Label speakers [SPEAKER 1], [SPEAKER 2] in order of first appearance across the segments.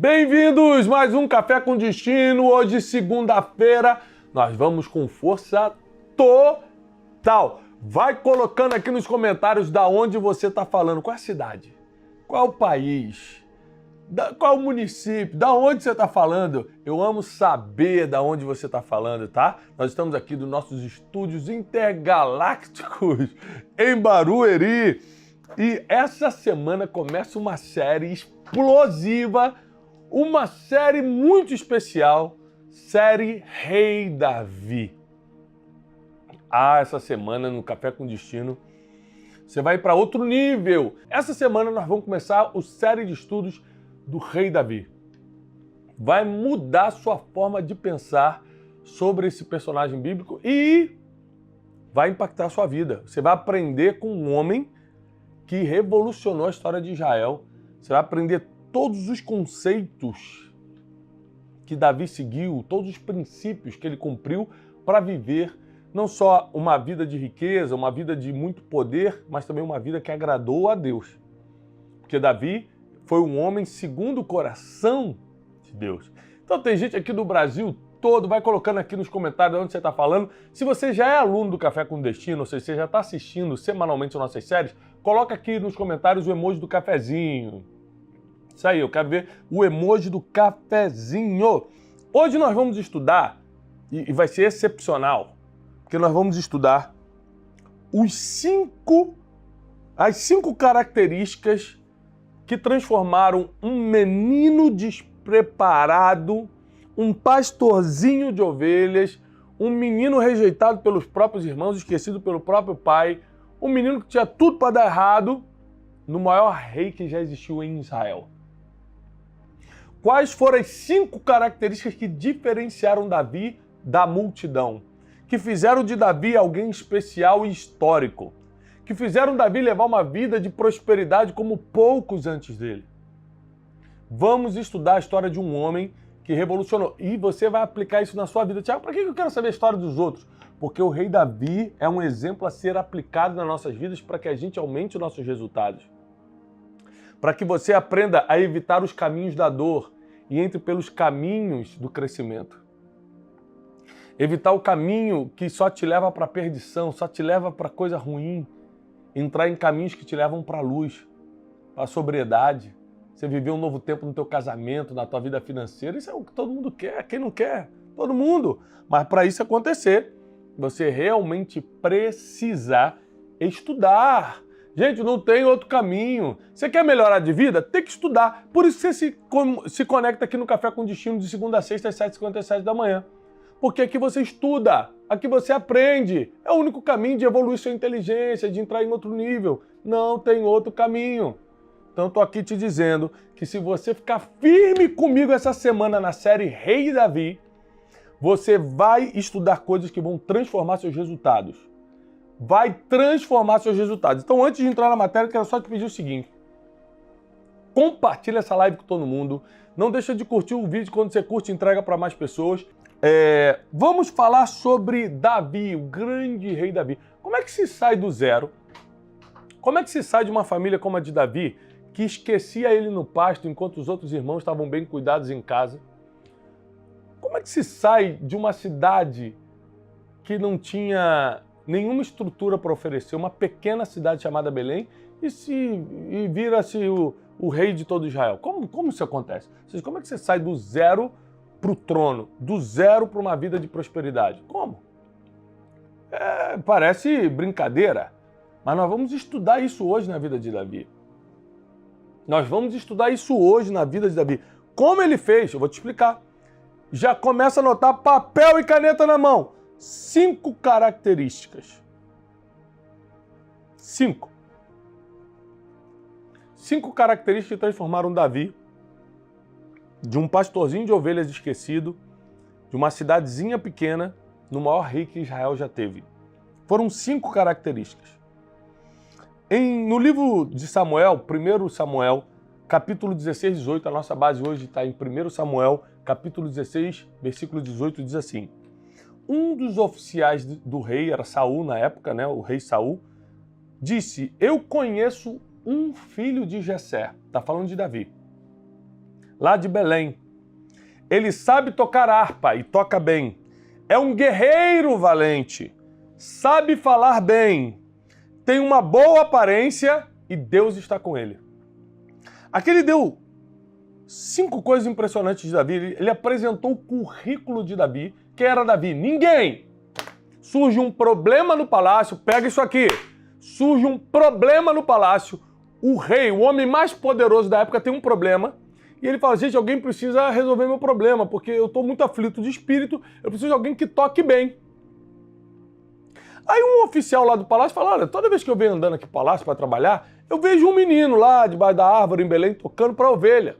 [SPEAKER 1] Bem-vindos! Mais um Café com Destino. Hoje, segunda-feira, nós vamos com força total. Vai colocando aqui nos comentários da onde você está falando. Qual é a cidade? Qual é o país? Qual é o município? Da onde você está falando? Eu amo saber da onde você está falando, tá? Nós estamos aqui dos nossos estúdios intergalácticos em Barueri. E essa semana começa uma série explosiva, uma série muito especial, série Rei Davi. Essa semana no Café com Destino, você vai para outro nível. Essa semana nós vamos começar a série de estudos do Rei Davi. Vai mudar a sua forma de pensar sobre esse personagem bíblico e vai impactar a sua vida. Você vai aprender com um homem que revolucionou a história de Israel. Você vai aprender todos os conceitos que Davi seguiu, todos os princípios que ele cumpriu para viver não só uma vida de riqueza, uma vida de muito poder, mas também uma vida que agradou a Deus. Porque Davi foi um homem segundo o coração de Deus. Então tem gente aqui do Brasil todo, vai colocando aqui nos comentários de onde você está falando. Se você já é aluno do Café com Destino, ou seja, você já está assistindo semanalmente as nossas séries, coloca aqui nos comentários o emoji do cafezinho. Isso aí, eu quero ver o emoji do cafezinho. Hoje nós vamos estudar, e vai ser excepcional, porque nós vamos estudar as cinco características que transformaram um menino despreparado, um pastorzinho de ovelhas, um menino rejeitado pelos próprios irmãos, esquecido pelo próprio pai, um menino que tinha tudo para dar errado, no maior rei que já existiu em Israel. Quais foram as 5 características que diferenciaram Davi da multidão? Que fizeram de Davi alguém especial e histórico? Que fizeram Davi levar uma vida de prosperidade como poucos antes dele? Vamos estudar a história de um homem que revolucionou. E você vai aplicar isso na sua vida. Tiago, para que eu quero saber a história dos outros? Porque o rei Davi é um exemplo a ser aplicado nas nossas vidas para que a gente aumente os nossos resultados. Para que você aprenda a evitar os caminhos da dor e entre pelos caminhos do crescimento. Evitar o caminho que só te leva para a perdição, só te leva para coisa ruim. Entrar em caminhos que te levam para a luz, para a sobriedade. Você viver um novo tempo no teu casamento, na tua vida financeira. Isso é o que todo mundo quer. Quem não quer? Todo mundo. Mas para isso acontecer, você realmente precisa estudar. Gente, não tem outro caminho. Você quer melhorar de vida? Tem que estudar. Por isso você se conecta aqui no Café com Destino de segunda a sexta às 7h57 da manhã. Porque aqui você estuda, aqui você aprende. É o único caminho de evoluir sua inteligência, de entrar em outro nível. Não tem outro caminho. Então estou aqui te dizendo que se você ficar firme comigo essa semana na série Rei Davi, você vai estudar coisas que vão transformar seus resultados. Vai transformar seus resultados. Então antes de entrar na matéria, eu quero só te pedir o seguinte. Compartilha essa live com todo mundo. Não deixa de curtir o vídeo. Quando você curte, entrega para mais pessoas. Vamos falar sobre Davi, o grande rei Davi. Como é que se sai do zero? Como é que se sai de uma família como a de Davi, que esquecia ele no pasto enquanto os outros irmãos estavam bem cuidados em casa? Como é que se sai de uma cidade que não tinha nenhuma estrutura para oferecer, uma pequena cidade chamada Belém, e vira-se o rei de todo Israel? Como isso acontece? Ou seja, como é que você sai do zero para o trono, do zero para uma vida de prosperidade? Como? Parece brincadeira, mas nós vamos estudar isso hoje na vida de Davi. Nós vamos estudar isso hoje na vida de Davi. Como ele fez? Eu vou te explicar. Já começa a anotar, papel e caneta na mão. 5 características. 5 características que transformaram Davi de um pastorzinho de ovelhas esquecido, de uma cidadezinha pequena, no maior rei que Israel já teve. Foram 5 características. No livro de Samuel, 1 Samuel, capítulo 16, 18, a nossa base hoje está em 1 Samuel, capítulo 16, versículo 18, diz assim: um dos oficiais do rei, era Saul na época, né, o rei Saul, disse: eu conheço um filho de Jessé, está falando de Davi, lá de Belém. Ele sabe tocar harpa e toca bem. É um guerreiro valente. Sabe falar bem. Tem uma boa aparência e Deus está com ele. Aqui ele deu 5 coisas impressionantes de Davi. Ele apresentou o currículo de Davi. Quem era Davi? Ninguém. Surge um problema no palácio. Pega isso aqui. Surge um problema no palácio. O rei, o homem mais poderoso da época, tem um problema. E ele fala, gente, alguém precisa resolver meu problema, porque eu estou muito aflito de espírito, eu preciso de alguém que toque bem. Aí um oficial lá do palácio fala, olha, toda vez que eu venho andando aqui pro palácio para trabalhar, eu vejo um menino lá debaixo da árvore em Belém tocando para a ovelha.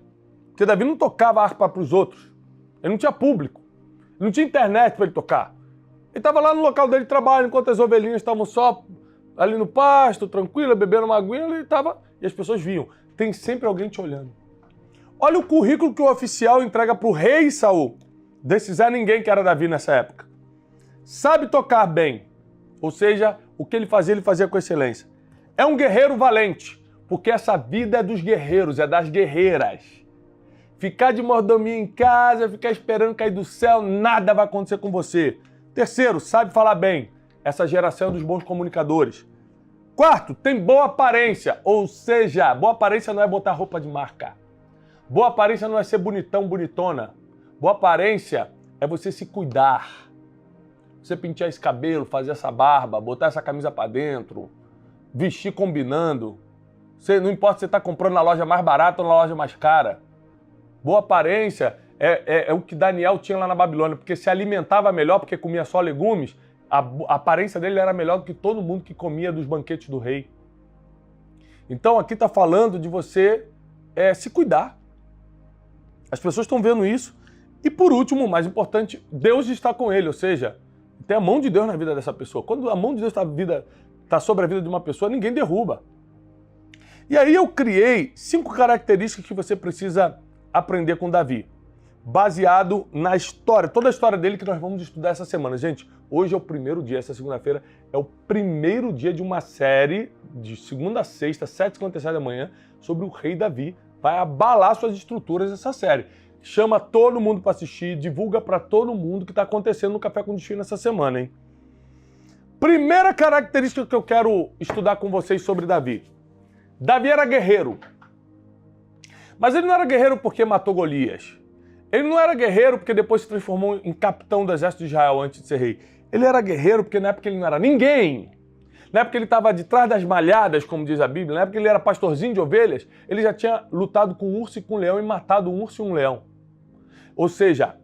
[SPEAKER 1] Porque Davi não tocava harpa para os outros. Ele não tinha público. Ele não tinha internet para ele tocar. Ele estava lá no local dele de trabalho, enquanto as ovelhinhas estavam só ali no pasto, tranquila, bebendo uma aguinha, ele estava... E as pessoas viam. Tem sempre alguém te olhando. Olha o currículo que o oficial entrega para o rei Saul. Desse Zé Ninguém que era Davi nessa época. Sabe tocar bem. Ou seja, o que ele fazia com excelência. É um guerreiro valente. Porque essa vida é dos guerreiros, é das guerreiras. Ficar de mordomia em casa, ficar esperando cair do céu, nada vai acontecer com você. Terceiro, sabe falar bem. Essa geração é dos bons comunicadores. Quarto, tem boa aparência. Ou seja, boa aparência não é botar roupa de marca. Boa aparência não é ser bonitão, bonitona. Boa aparência é você se cuidar. Você pentear esse cabelo, fazer essa barba, botar essa camisa pra dentro, vestir combinando. Você, não importa se você tá comprando na loja mais barata ou na loja mais cara. Boa aparência é o que Daniel tinha lá na Babilônia, porque se alimentava melhor, porque comia só legumes, a aparência dele era melhor do que todo mundo que comia dos banquetes do rei. Então aqui está falando de você se cuidar. As pessoas estão vendo isso. E por último, o mais importante, Deus está com ele, ou seja, tem a mão de Deus na vida dessa pessoa. Quando a mão de Deus está sobre a vida de uma pessoa, ninguém derruba. E aí eu criei 5 características que você precisa aprender com Davi, baseado na história, toda a história dele que nós vamos estudar essa semana. Gente, hoje é o primeiro dia, essa segunda-feira é o primeiro dia de uma série de segunda a sexta, 7h57 da manhã, sobre o rei Davi. Vai abalar suas estruturas essa série. Chama todo mundo para assistir, divulga para todo mundo o que está acontecendo no Café com Destino essa semana, hein? Primeira característica que eu quero estudar com vocês sobre Davi. Davi era guerreiro. Mas ele não era guerreiro porque matou Golias. Ele não era guerreiro porque depois se transformou em capitão do exército de Israel antes de ser rei. Ele era guerreiro porque na época ele não era ninguém. Na época ele estava de trás das malhadas, como diz a Bíblia. Na época ele era pastorzinho de ovelhas. Ele já tinha lutado com um urso e com um leão e matado um urso e um leão. Ou seja,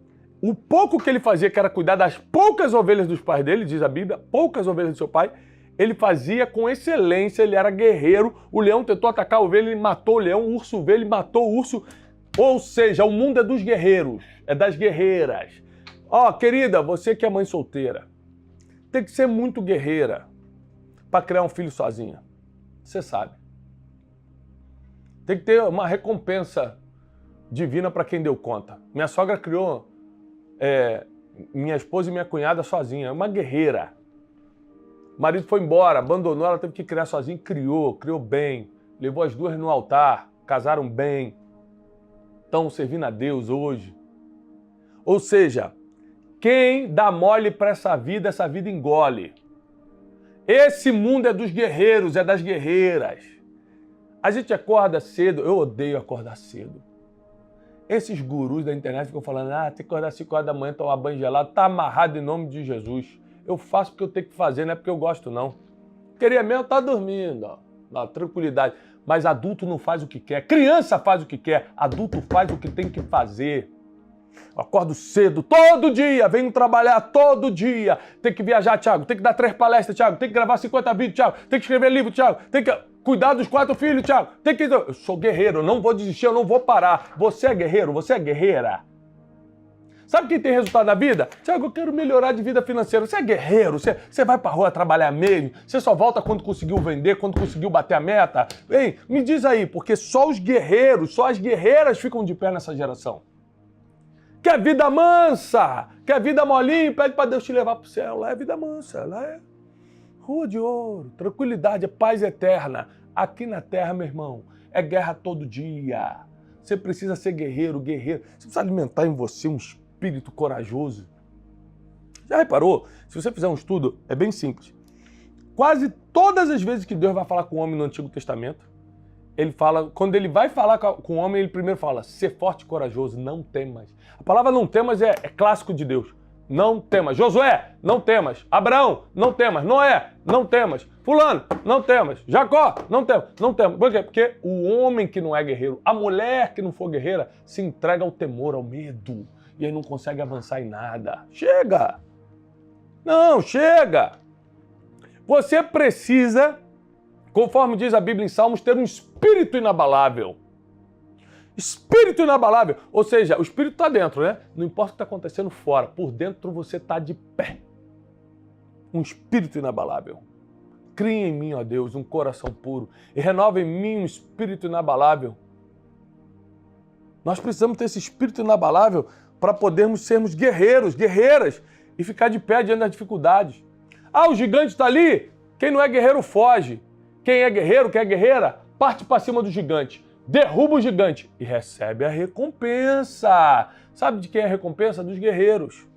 [SPEAKER 1] o pouco que ele fazia, que era cuidar das poucas ovelhas dos pais dele, diz a Bíblia, poucas ovelhas do seu pai, ele fazia com excelência, ele era guerreiro. O leão tentou atacar a ovelha, ele matou o leão. O urso veio, ele matou o urso. Ou seja, o mundo é dos guerreiros, é das guerreiras. Ó, querida, você que é mãe solteira, tem que ser muito guerreira para criar um filho sozinha. Você sabe. Tem que ter uma recompensa divina para quem deu conta. Minha sogra criou minha esposa e minha cunhada sozinha, é uma guerreira. O marido foi embora, abandonou, ela teve que criar sozinha, criou bem, levou as duas no altar, casaram bem. Estão servindo a Deus hoje. Ou seja, quem dá mole para essa vida engole. Esse mundo é dos guerreiros, é das guerreiras. A gente acorda cedo, eu odeio acordar cedo. Esses gurus da internet ficam falando, tem que acordar às 5 horas da manhã, tomar banho gelado, tá amarrado em nome de Jesus. Eu faço porque eu tenho que fazer, não é porque eu gosto não. Queria mesmo estar dormindo, ó, na tranquilidade. Mas adulto não faz o que quer, criança faz o que quer, adulto faz o que tem que fazer. Eu acordo cedo, todo dia, venho trabalhar todo dia. Tem que viajar, Thiago, tem que dar 3 palestras, Thiago, tem que gravar 50 vídeos, Thiago, tem que escrever livro, Thiago, tem que cuidar dos 4 filhos, Thiago. Tem que... Eu sou guerreiro, eu não vou desistir, eu não vou parar. Você é guerreiro, você é guerreira. Sabe quem tem resultado na vida? Thiago, eu quero melhorar de vida financeira. Você é guerreiro, você vai pra rua trabalhar mesmo, você só volta quando conseguiu vender, quando conseguiu bater a meta. Ei, me diz aí, porque só os guerreiros, só as guerreiras ficam de pé nessa geração. Quer vida mansa, quer vida molinha, pede pra Deus te levar pro céu. Lá é vida mansa, lá é rua de ouro, tranquilidade, é paz eterna. Aqui na terra, meu irmão, é guerra todo dia. Você precisa ser guerreiro, guerreiro. Você precisa alimentar em você um espírito corajoso. Já reparou? Se você fizer um estudo, é bem simples. Quase todas as vezes que Deus vai falar com o homem no Antigo Testamento, ele fala, quando ele vai falar com o homem, ele primeiro fala, ser forte e corajoso, não temas. A palavra não temas é clássico de Deus. Não temas. Josué, não temas. Abraão, não temas. Noé, não temas. Fulano, não temas. Jacó, não temas. Não temas. Por quê? Porque o homem que não é guerreiro, a mulher que não for guerreira, se entrega ao temor, ao medo. E aí não consegue avançar em nada. Chega! Não, chega! Você precisa, conforme diz a Bíblia em Salmos, ter um espírito inabalável. Espírito inabalável. Ou seja, o espírito está dentro, né? Não importa o que está acontecendo fora. Por dentro você está de pé. Um espírito inabalável. Cria em mim, ó Deus, um coração puro. E renova em mim um espírito inabalável. Nós precisamos ter esse espírito inabalável para podermos sermos guerreiros, guerreiras. E ficar de pé diante das dificuldades. Ah, o gigante está ali. Quem não é guerreiro foge. Quem é guerreiro, quem é guerreira, parte para cima do gigante. Derruba o gigante e recebe a recompensa. Sabe de quem é a recompensa? Dos guerreiros.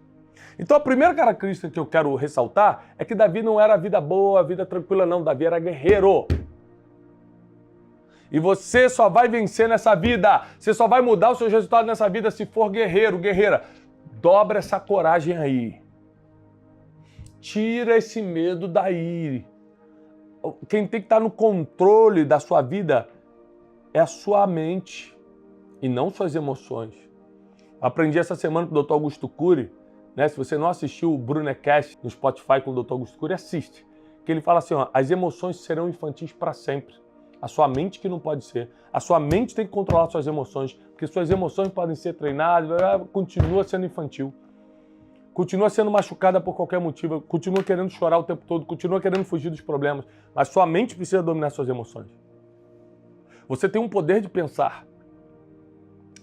[SPEAKER 1] Então a primeira característica que eu quero ressaltar é que Davi não era vida boa, vida tranquila, não. Davi era guerreiro. E você só vai vencer nessa vida, você só vai mudar os seus resultados nessa vida se for guerreiro, guerreira. Dobra essa coragem aí. Tira esse medo daí. Quem tem que estar no controle da sua vida é a sua mente e não suas emoções. Aprendi essa semana com o Dr. Augusto Cury, né? Se você não assistiu o Brunecast no Spotify com o Dr. Augusto Cury, assiste. Que ele fala assim, ó, as emoções serão infantis para sempre. A sua mente que não pode ser. A sua mente tem que controlar suas emoções, porque suas emoções podem ser treinadas, continua sendo infantil. Continua sendo machucada por qualquer motivo, continua querendo chorar o tempo todo, continua querendo fugir dos problemas, mas sua mente precisa dominar suas emoções. Você tem um poder de pensar.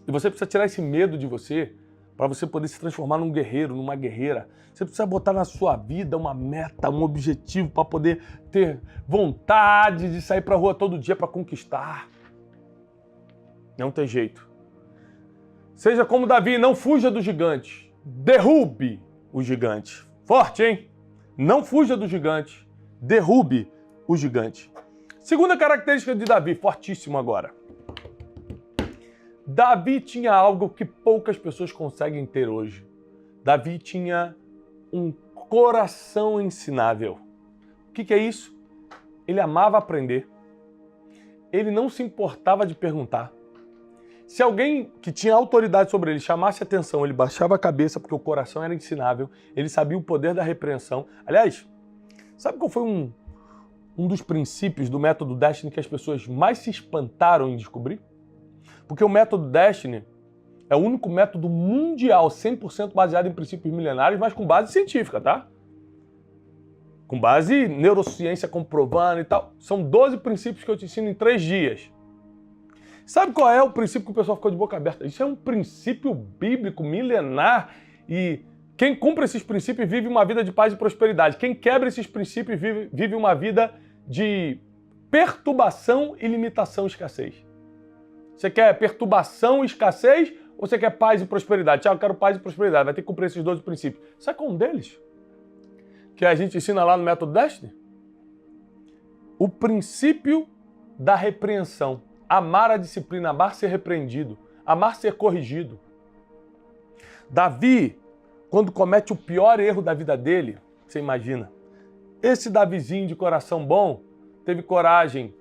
[SPEAKER 1] E você precisa tirar esse medo de você para você poder se transformar num guerreiro, numa guerreira. Você precisa botar na sua vida uma meta, um objetivo para poder ter vontade de sair para a rua todo dia para conquistar. Não tem jeito. Seja como Davi, não fuja do gigante. Derrube o gigante. Forte, hein? Não fuja do gigante. Derrube o gigante. Segunda característica de Davi, fortíssimo agora. Davi tinha algo que poucas pessoas conseguem ter hoje. Davi tinha um coração ensinável. O que é isso? Ele amava aprender. Ele não se importava de perguntar. Se alguém que tinha autoridade sobre ele chamasse atenção, ele baixava a cabeça porque o coração era ensinável, ele sabia o poder da repreensão. Aliás, sabe qual foi um dos princípios do método Destiny que as pessoas mais se espantaram em descobrir? Porque o método Destiny é o único método mundial 100% baseado em princípios milenares, mas com base científica, tá? Com base em neurociência comprovando e tal. São 12 princípios que eu te ensino em 3 dias. Sabe qual é o princípio que o pessoal ficou de boca aberta? Isso é um princípio bíblico milenar e quem cumpre esses princípios vive uma vida de paz e prosperidade. Quem quebra esses princípios vive uma vida de perturbação e limitação e escassez. Você quer perturbação e escassez ou você quer paz e prosperidade? Tiago, eu quero paz e prosperidade. Vai ter que cumprir esses 12 princípios. Sabe qual é um deles? Que a gente ensina lá no método Destiny? O princípio da repreensão. Amar a disciplina, amar ser repreendido, amar ser corrigido. Davi, quando comete o pior erro da vida dele, você imagina, esse Davizinho de coração bom teve coragem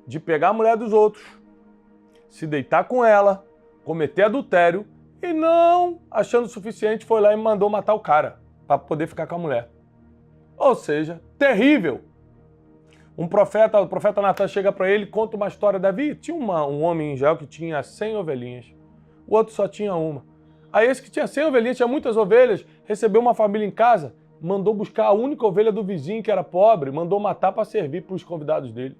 [SPEAKER 1] de pegar a mulher dos outros, se deitar com ela, cometer adultério e não, achando o suficiente, foi lá e mandou matar o cara para poder ficar com a mulher. Ou seja, terrível. O profeta Natan chega para ele e conta uma história. Davi tinha um homem em Israel que tinha 100 ovelhinhas. O outro só tinha uma. Aí esse que tinha 100 ovelhinhas, tinha muitas ovelhas, recebeu uma família em casa, mandou buscar a única ovelha do vizinho que era pobre, mandou matar para servir para os convidados dele.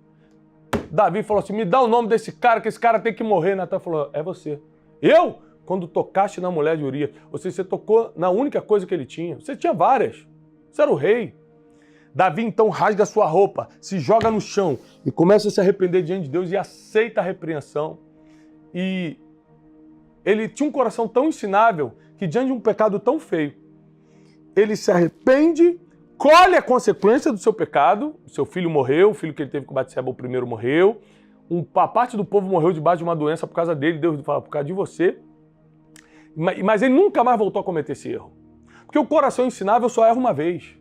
[SPEAKER 1] Davi falou assim, me dá o nome desse cara, que esse cara tem que morrer. Natan falou, é você. Eu? Quando tocaste na mulher de Urias. Ou seja, você tocou na única coisa que ele tinha. Você tinha várias. Você era o rei. Davi então rasga sua roupa, se joga no chão e começa a se arrepender diante de Deus e aceita a repreensão. E ele tinha um coração tão ensinável que diante de um pecado tão feio, ele se arrepende, colhe a consequência do seu pecado, o seu filho morreu, o filho que ele teve com Batseba, o primeiro morreu, a parte do povo morreu debaixo de uma doença por causa dele, Deus fala, por causa de você, mas ele nunca mais voltou a cometer esse erro. Porque o coração ensinável só erra uma vez.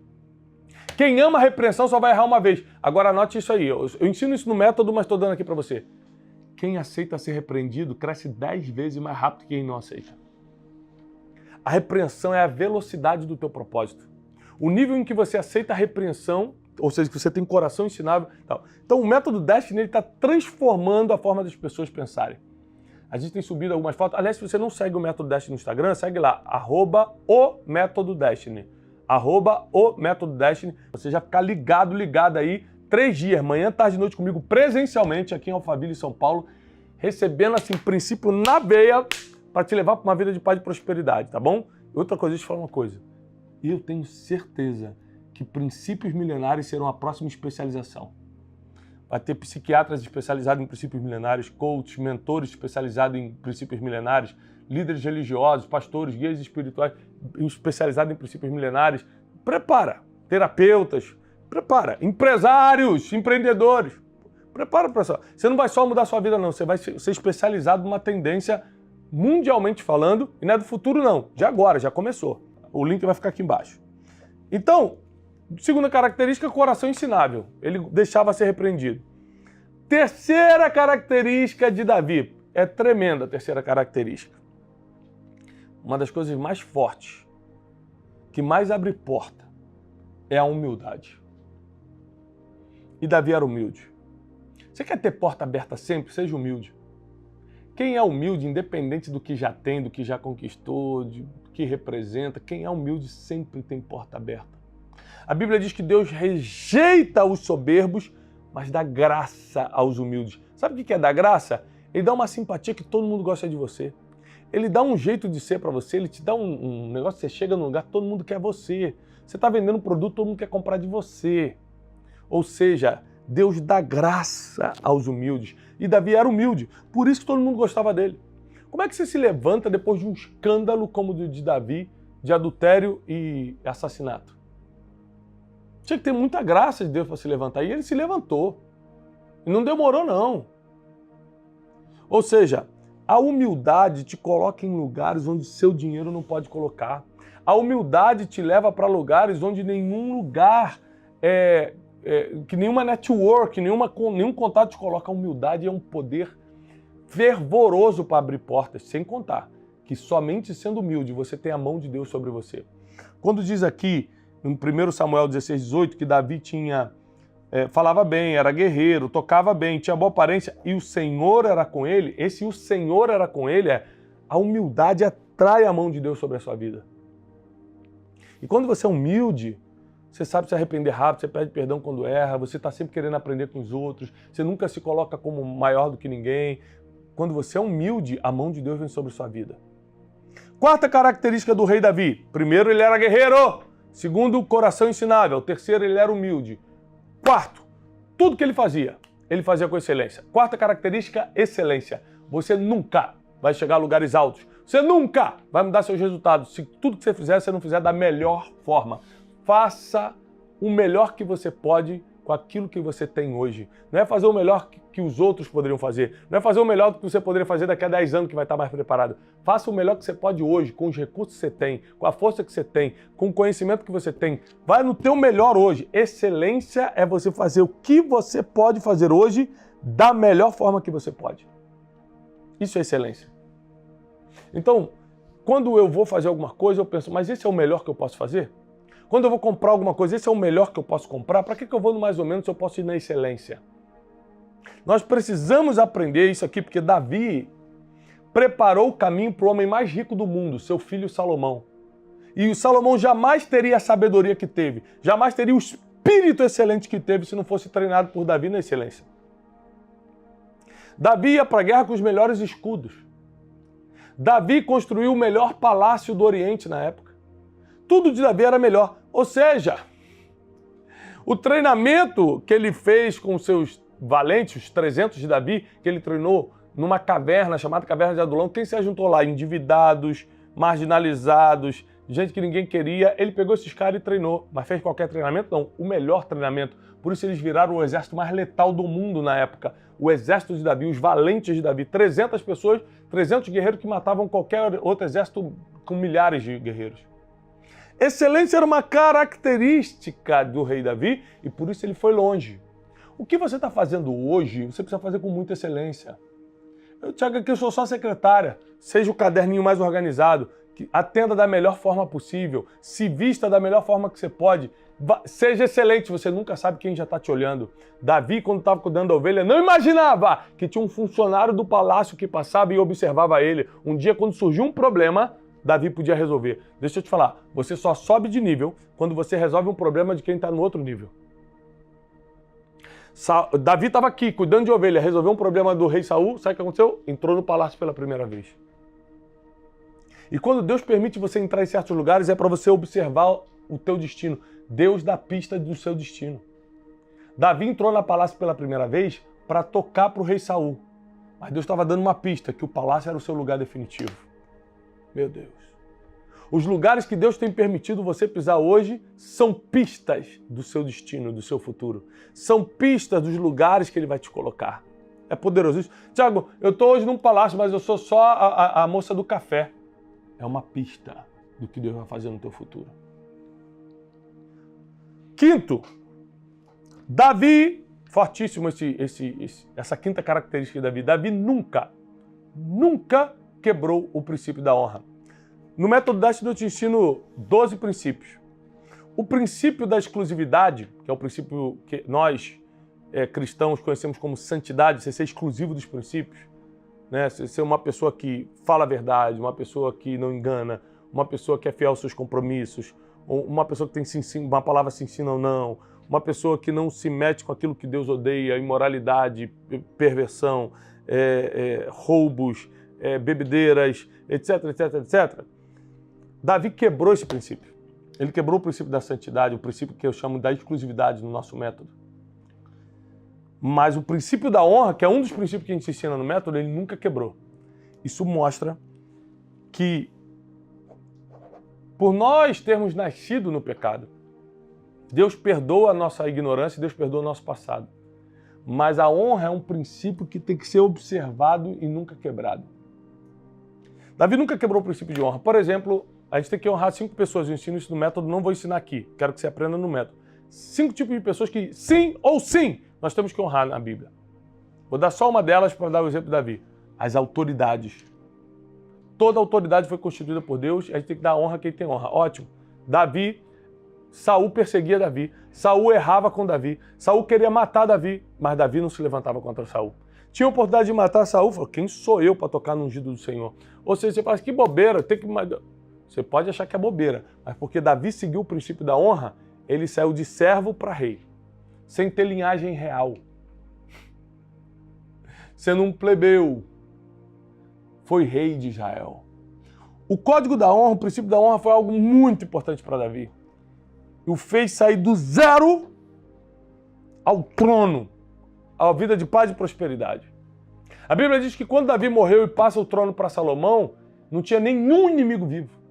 [SPEAKER 1] Quem ama a repreensão só vai errar uma vez. Agora anote isso aí, eu ensino isso no método, mas estou dando aqui para você. Quem aceita ser repreendido cresce 10 vezes mais rápido que quem não aceita. A repreensão é a velocidade do teu propósito. O nível em que você aceita a repreensão, ou seja, que você tem coração ensinável. Tal. Então o método Destiny está transformando a forma das pessoas pensarem. A gente tem subido algumas fotos. Aliás, se você não segue o método Destiny no Instagram, segue lá, @o-método-Destiny. @o-método-Destiny. Você já ficar ligado aí, 3 dias, manhã, tarde e noite comigo, presencialmente aqui em Alphaville, São Paulo, recebendo assim, princípio na veia, para te levar para uma vida de paz e prosperidade, tá bom? Outra coisa, deixa eu te falar uma coisa. Eu tenho certeza que princípios milenares serão a próxima especialização. Vai ter psiquiatras especializados em princípios milenares, coaches, mentores especializados em princípios milenares, líderes religiosos, pastores, guias espirituais especializados em princípios milenares. Prepara. Terapeutas. Prepara. Empresários, empreendedores. Prepara, pessoal. Você não vai só mudar a sua vida, não. Você vai ser especializado numa tendência mundialmente falando, e não é do futuro, não. De agora, já começou. O link vai ficar aqui embaixo. Então, segunda característica, coração ensinável. Ele deixava ser repreendido. Terceira característica de Davi. É tremenda a terceira característica. Uma das coisas mais fortes, que mais abre porta, é a humildade. E Davi era humilde. Você quer ter porta aberta sempre? Seja humilde. Quem é humilde, independente do que já tem, do que já conquistou, do que representa, quem é humilde sempre tem porta aberta. A Bíblia diz que Deus rejeita os soberbos, mas dá graça aos humildes. Sabe o que é dar graça? Ele dá uma simpatia que todo mundo gosta de você. Ele dá um jeito de ser para você, ele te dá um negócio, você chega num lugar, todo mundo quer você. Você está vendendo um produto, todo mundo quer comprar de você. Ou seja, Deus dá graça aos humildes. E Davi era humilde, por isso que todo mundo gostava dele. Como é que você se levanta depois de um escândalo como o de Davi, de adultério e assassinato? Tinha que ter muita graça de Deus para se levantar. E ele se levantou. E não demorou, não. Ou seja, a humildade te coloca em lugares onde seu dinheiro não pode colocar. A humildade te leva para lugares onde nenhum lugar, que nenhuma network, nenhum contato te coloca. A humildade é um poder fervoroso para abrir portas, sem contar que somente sendo humilde você tem a mão de Deus sobre você. Quando diz aqui, no 1 Samuel 16:18, que Davi falava bem, era guerreiro, tocava bem, tinha boa aparência e o Senhor era com ele, esse o Senhor era com ele, a humildade atrai a mão de Deus sobre a sua vida. E quando você é humilde, você sabe se arrepender rápido, você pede perdão quando erra, você está sempre querendo aprender com os outros, você nunca se coloca como maior do que ninguém. Quando você é humilde, a mão de Deus vem sobre a sua vida. Quarta característica do rei Davi. Primeiro, ele era guerreiro. Segundo, coração ensinável. Terceiro, ele era humilde. Quarto, tudo que ele fazia com excelência. Quarta característica, excelência. Você nunca vai chegar a lugares altos. Você nunca vai mudar seus resultados se tudo que você não fizer da melhor forma. Faça o melhor que você pode com aquilo que você tem hoje. Não é fazer o melhor que os outros poderiam fazer. Não é fazer o melhor do que você poderia fazer daqui a 10 anos que vai estar mais preparado. Faça o melhor que você pode hoje, com os recursos que você tem, com a força que você tem, com o conhecimento que você tem. Vai no teu melhor hoje. Excelência é você fazer o que você pode fazer hoje da melhor forma que você pode. Isso é excelência. Então, quando eu vou fazer alguma coisa, eu penso, mas esse é o melhor que eu posso fazer? Quando eu vou comprar alguma coisa, esse é o melhor que eu posso comprar? Para que eu vou no mais ou menos se eu posso ir na excelência? Nós precisamos aprender isso aqui, porque Davi preparou o caminho para o homem mais rico do mundo, seu filho Salomão. E o Salomão jamais teria a sabedoria que teve, jamais teria o espírito excelente que teve se não fosse treinado por Davi na excelência. Davi ia para a guerra com os melhores escudos. Davi construiu o melhor palácio do Oriente na época. Tudo de Davi era melhor. Ou seja, o treinamento que ele fez com seus valentes, os 300 de Davi, que ele treinou numa caverna chamada Caverna de Adulão. Quem se juntou lá? Endividados, marginalizados, gente que ninguém queria. Ele pegou esses caras e treinou. Mas fez qualquer treinamento? Não, o melhor treinamento. Por isso eles viraram o exército mais letal do mundo na época. O exército de Davi, os valentes de Davi. 300 pessoas, 300 guerreiros que matavam qualquer outro exército com milhares de guerreiros. Excelência era uma característica do rei Davi e por isso ele foi longe. O que você está fazendo hoje, você precisa fazer com muita excelência. Tiago, aqui eu sou só secretária. Seja o caderninho mais organizado, atenda da melhor forma possível, se vista da melhor forma que você pode, seja excelente, você nunca sabe quem já está te olhando. Davi, quando estava cuidando da ovelha, não imaginava que tinha um funcionário do palácio que passava e observava ele. Um dia, quando surgiu um problema, Davi podia resolver. Deixa eu te falar, você só sobe de nível quando você resolve um problema de quem está no outro nível. Davi estava aqui, cuidando de ovelha, resolveu um problema do rei Saul, sabe o que aconteceu? Entrou no palácio pela primeira vez. E quando Deus permite você entrar em certos lugares, é para você observar o teu destino. Deus dá pista do seu destino. Davi entrou no palácio pela primeira vez para tocar para o rei Saul. Mas Deus estava dando uma pista, que o palácio era o seu lugar definitivo. Meu Deus. Os lugares que Deus tem permitido você pisar hoje são pistas do seu destino, do seu futuro. São pistas dos lugares que Ele vai te colocar. É poderoso isso. Tiago, eu estou hoje num palácio, mas eu sou só a moça do café. É uma pista do que Deus vai fazer no teu futuro. Quinto, Davi, fortíssimo essa quinta característica de Davi. Davi nunca quebrou o princípio da honra. No Método Destiny eu te ensino 12 princípios. O princípio da exclusividade, que é o princípio que nós cristãos conhecemos como santidade, você ser exclusivo dos princípios, né? Você ser uma pessoa que fala a verdade, uma pessoa que não engana, uma pessoa que é fiel aos seus compromissos, uma pessoa que tem uma palavra se ensina ou não, uma pessoa que não se mete com aquilo que Deus odeia, imoralidade, perversão, roubos, bebedeiras, etc, etc, etc. Davi quebrou esse princípio. Ele quebrou o princípio da santidade, o princípio que eu chamo da exclusividade no nosso método. Mas o princípio da honra, que é um dos princípios que a gente ensina no método, ele nunca quebrou. Isso mostra que, por nós termos nascido no pecado, Deus perdoa a nossa ignorância e Deus perdoa o nosso passado. Mas a honra é um princípio que tem que ser observado e nunca quebrado. Davi nunca quebrou o princípio de honra. Por exemplo, a gente tem que honrar 5 pessoas. Eu ensino isso no método, não vou ensinar aqui. Quero que você aprenda no método. 5 tipos de pessoas que, sim ou sim, nós temos que honrar na Bíblia. Vou dar só uma delas para dar o exemplo de Davi. As autoridades. Toda autoridade foi constituída por Deus, a gente tem que dar honra a quem tem honra. Ótimo. Saul perseguia Davi. Saul errava com Davi. Saul queria matar Davi, mas Davi não se levantava contra Saul. Tinha a oportunidade de matar Saul, falou, quem sou eu para tocar no ungido do Senhor? Ou seja, você fala, que bobeira, tem que... Você pode achar que é bobeira, mas porque Davi seguiu o princípio da honra, ele saiu de servo para rei, sem ter linhagem real. Sendo um plebeu, foi rei de Israel. O código da honra, o princípio da honra foi algo muito importante para Davi. E o fez sair do zero ao trono, à vida de paz e prosperidade. A Bíblia diz que quando Davi morreu e passa o trono para Salomão, não tinha nenhum inimigo vivo.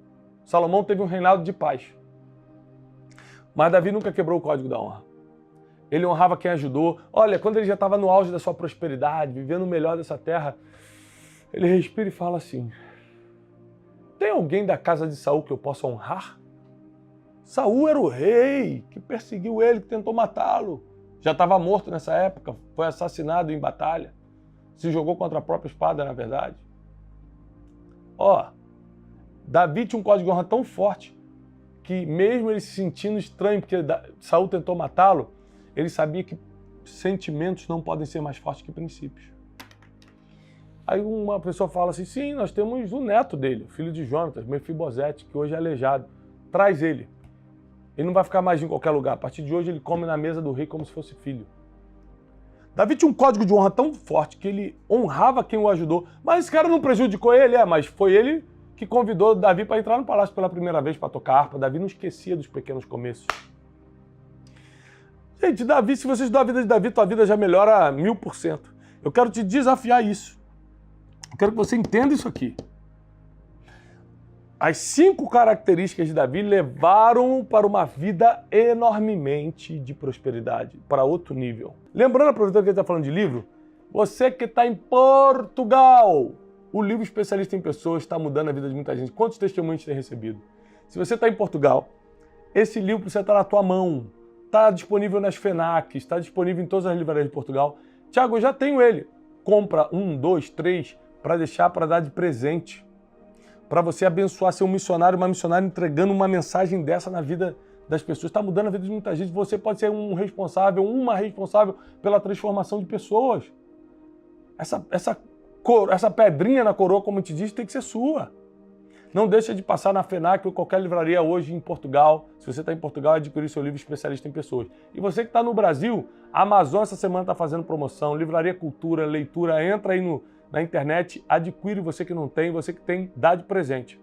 [SPEAKER 1] Salomão teve um reinado de paz. Mas Davi nunca quebrou o código da honra. Ele honrava quem ajudou. Olha, quando ele já estava no auge da sua prosperidade, vivendo o melhor dessa terra, ele respira e fala assim, tem alguém da casa de Saul que eu possa honrar? Saul era o rei que perseguiu ele, que tentou matá-lo. Já estava morto nessa época, foi assassinado em batalha. Se jogou contra a própria espada, na verdade. Davi tinha um código de honra tão forte que mesmo ele se sentindo estranho, porque Saul tentou matá-lo, ele sabia que sentimentos não podem ser mais fortes que princípios. Aí uma pessoa fala assim, sim, nós temos o neto dele, o filho de Jonatas, Mefibosete, que hoje é aleijado. Traz ele. Ele não vai ficar mais em qualquer lugar. A partir de hoje ele come na mesa do rei como se fosse filho. Davi tinha um código de honra tão forte que ele honrava quem o ajudou. Mas esse cara não prejudicou ele, mas foi ele que convidou Davi para entrar no palácio pela primeira vez para tocar harpa. Davi não esquecia dos pequenos começos. Gente, Davi, se você estudar a vida de Davi, tua vida já melhora 1000%. Eu quero te desafiar isso. Eu quero que você entenda isso aqui. As 5 características de Davi levaram para uma vida enormemente de prosperidade, para outro nível. Lembrando, aproveitando que a gente está falando de livro, você que está em Portugal, o livro Especialista em Pessoas está mudando a vida de muita gente. Quantos testemunhos tem recebido? Se você está em Portugal, esse livro precisa estar na tua mão. Está disponível nas FENACs, está disponível em todas as livrarias de Portugal. Tiago, eu já tenho ele. Compra 1, 2, 3 para deixar para dar de presente. Para você abençoar, ser um missionário, uma missionária entregando uma mensagem dessa na vida das pessoas. Está mudando a vida de muita gente. Você pode ser um responsável, uma responsável pela transformação de pessoas. Essa pedrinha na coroa, como eu te disse, tem que ser sua. Não deixa de passar na FENAC ou qualquer livraria hoje em Portugal. Se você está em Portugal, adquirir seu livro Especialista em Pessoas. E você que está no Brasil, a Amazon essa semana está fazendo promoção. Livraria Cultura, Leitura, entra aí na internet, adquire, você que não tem, você que tem, dá de presente.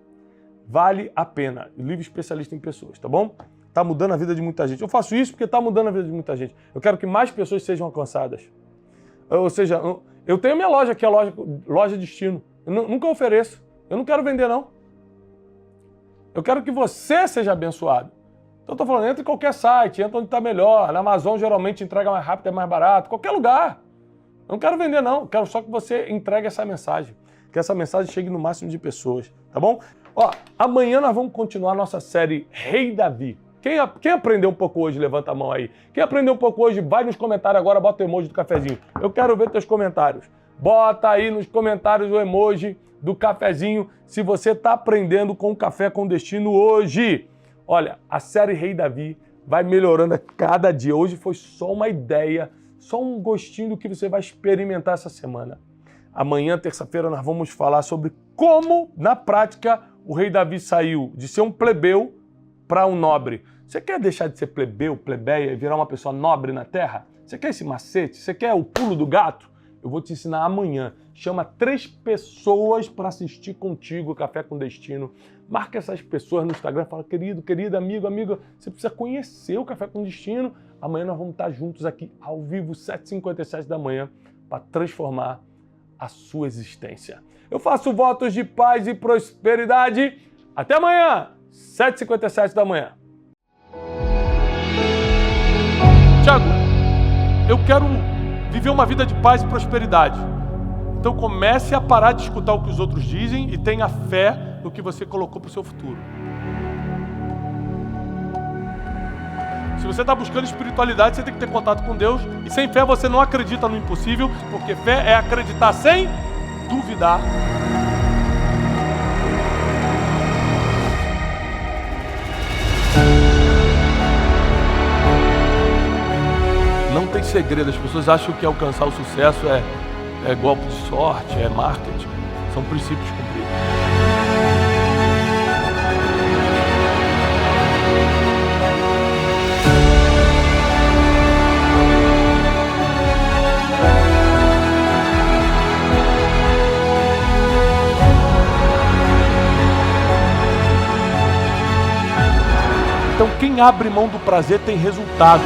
[SPEAKER 1] Vale a pena. Livro Especialista em Pessoas, tá bom? Está mudando a vida de muita gente. Eu faço isso porque está mudando a vida de muita gente. Eu quero que mais pessoas sejam alcançadas. Ou seja, eu tenho minha loja aqui, a loja Destino. Eu nunca ofereço. Eu não quero vender, não. Eu quero que você seja abençoado. Então eu estou falando, entra em qualquer site, entra onde está melhor. Na Amazon geralmente entrega mais rápido, é mais barato. Qualquer lugar. Eu não quero vender, não. Eu quero só que você entregue essa mensagem. Que essa mensagem chegue no máximo de pessoas. Tá bom? Ó, amanhã nós vamos continuar a nossa série Rei Davi. Quem aprendeu um pouco hoje, levanta a mão aí. Quem aprendeu um pouco hoje, vai nos comentários agora, bota o emoji do cafezinho. Eu quero ver teus comentários. Bota aí nos comentários o emoji do cafezinho se você está aprendendo com o Café com Destino hoje. Olha, a série Rei Davi vai melhorando a cada dia. Hoje foi só uma ideia, só um gostinho do que você vai experimentar essa semana. Amanhã, terça-feira, nós vamos falar sobre como, na prática, o rei Davi saiu de ser um plebeu para um nobre. Você quer deixar de ser plebeu, plebeia e virar uma pessoa nobre na terra? Você quer esse macete? Você quer o pulo do gato? Eu vou te ensinar amanhã. Chama 3 pessoas para assistir contigo o Café com Destino. Marca essas pessoas no Instagram. Fala, querido, querida, amigo, amiga, você precisa conhecer o Café com Destino. Amanhã nós vamos estar juntos aqui ao vivo, 7h57 da manhã, para transformar a sua existência. Eu faço votos de paz e prosperidade. Até amanhã, 7h57 da manhã. Tiago, eu quero viver uma vida de paz e prosperidade. Então comece a parar de escutar o que os outros dizem e tenha fé no que você colocou para o seu futuro. Se você está buscando espiritualidade, você tem que ter contato com Deus. E sem fé você não acredita no impossível, porque fé é acreditar sem duvidar. Não tem segredo. As pessoas acham que alcançar o sucesso é golpe de sorte, é marketing. São princípios cumpridos. Então, quem abre mão do prazer tem resultado.